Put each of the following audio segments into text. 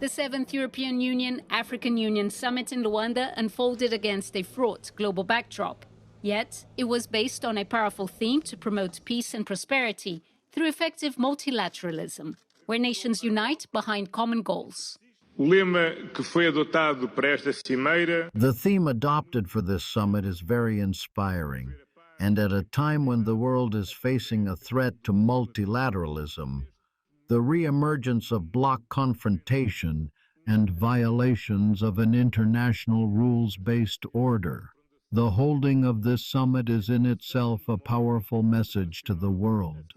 The 7th European Union-African Union Summit in Luanda unfolded against a fraught global backdrop. Yet, it was based on a powerful theme to promote peace and prosperity through effective multilateralism, where nations unite behind common goals. The theme adopted for this summit is very inspiring, and at a time when the world is facing a threat to multilateralism, the re-emergence of bloc confrontation and violations of an international rules-based order. The holding of this summit is in itself a powerful message to the world.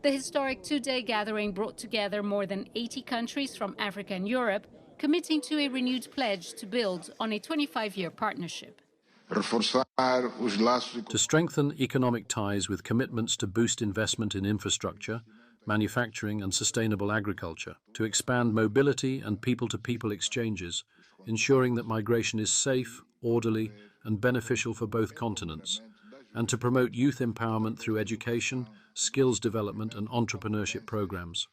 The historic two-day gathering brought together more than 80 countries from Africa and Europe, committing to a renewed pledge to build on a 25-year partnership. To strengthen economic ties with commitments to boost investment in infrastructure, manufacturing and sustainable agriculture, to expand mobility and people-to-people exchanges, ensuring that migration is safe, orderly and beneficial for both continents, and to promote youth empowerment through education, skills development and entrepreneurship programs.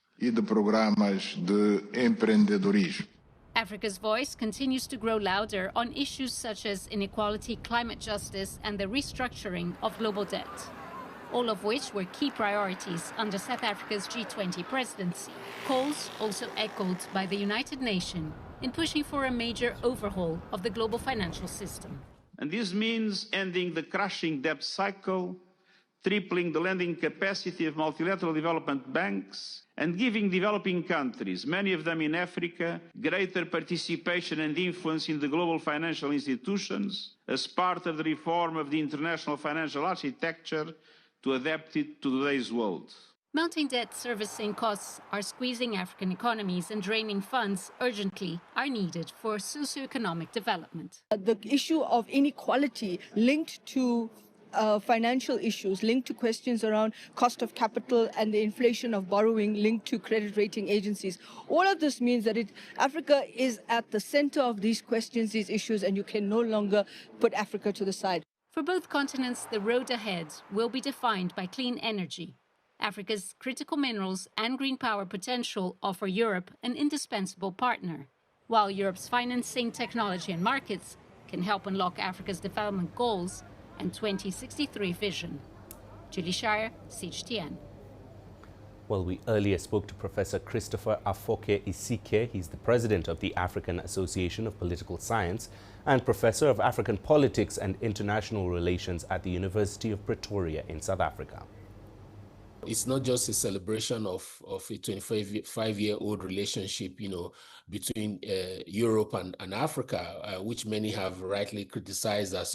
Africa's voice continues to grow louder on issues such as inequality, climate justice, and the restructuring of global debt, all of which were key priorities under South Africa's G20 presidency. Calls also echoed by the United Nations in pushing for a major overhaul of the global financial system. And this means ending the crashing debt cycle, tripling the lending capacity of multilateral development banks, and giving developing countries, many of them in Africa, greater participation and influence in the global financial institutions as part of the reform of the international financial architecture to adapt it to today's world. Mounting debt servicing costs are squeezing African economies, and draining funds urgently are needed for socioeconomic development. The issue of inequality linked to financial issues, linked to questions around cost of capital and the inflation of borrowing linked to credit rating agencies. All of this means that Africa is at the center of these questions, these issues, and you can no longer put Africa to the side. For both continents, the road ahead will be defined by clean energy. Africa's critical minerals and green power potential offer Europe an indispensable partner, while Europe's financing, technology and markets can help unlock Africa's development goals and 2063 vision. Julie Shire, CGTN. Well, we earlier spoke to Professor Christopher Afoke Isike. He's the president of the African Association of Political Science and professor of African politics and international relations at the University of Pretoria in South Africa. It's not just a celebration of a 25-year-old relationship, between Europe and Africa, which many have rightly criticized as,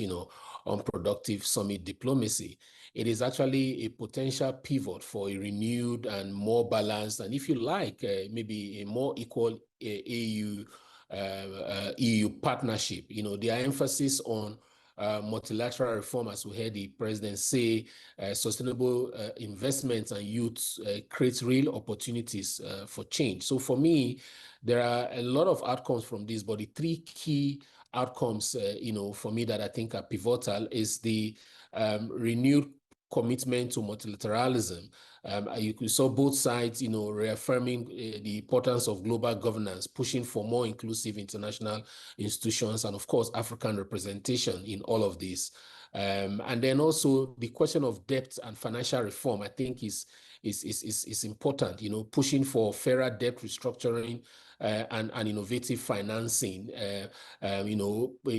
unproductive summit diplomacy. It is actually a potential pivot for a renewed and more balanced, and if you like, maybe a more equal EU partnership. Their emphasis on multilateral reform, as we heard the president say, sustainable investments and youth creates real opportunities for change. So for me, there are a lot of outcomes from this, but the three key outcomes, for me that I think are pivotal is the renewed commitment to multilateralism. You saw both sides, reaffirming the importance of global governance, pushing for more inclusive international institutions, and of course, African representation in all of this. And then also the question of debt and financial reform, I think is important, pushing for fairer debt restructuring, and innovative financing,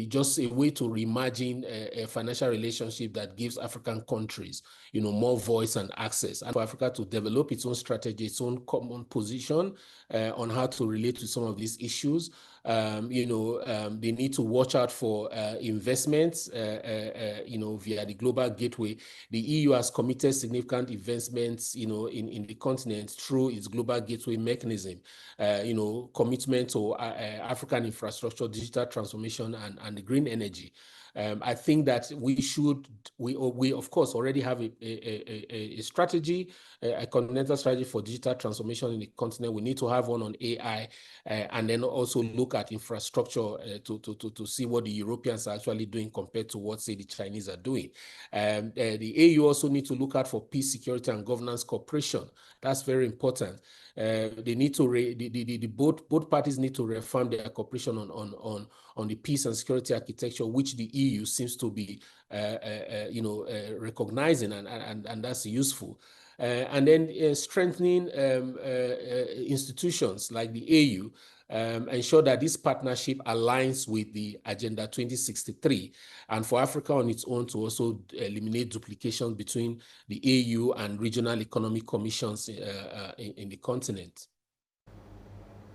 just a way to reimagine a financial relationship that gives African countries, more voice and access, and for Africa to develop its own strategy, its own common position on how to relate to some of these issues. They need to watch out for investments, via the global gateway. The EU has committed significant investments, in the continent through its global gateway mechanism, commitment to African infrastructure, digital transformation, and green energy. I think that we of course already have a strategy, a continental strategy for digital transformation in the continent. We need to have one on AI, and then also look at infrastructure to see what the Europeans are actually doing compared to what, say, the Chinese are doing. The AU also need to look out for peace, security, and governance cooperation. That's very important. They need to both parties need to reaffirm their cooperation on the peace and security architecture, which the EU seems to be recognizing, and that's useful. And then strengthening institutions like the AU, ensure that this partnership aligns with the Agenda 2063, and for Africa on its own to also eliminate duplication between the AU and regional economic commissions in the continent.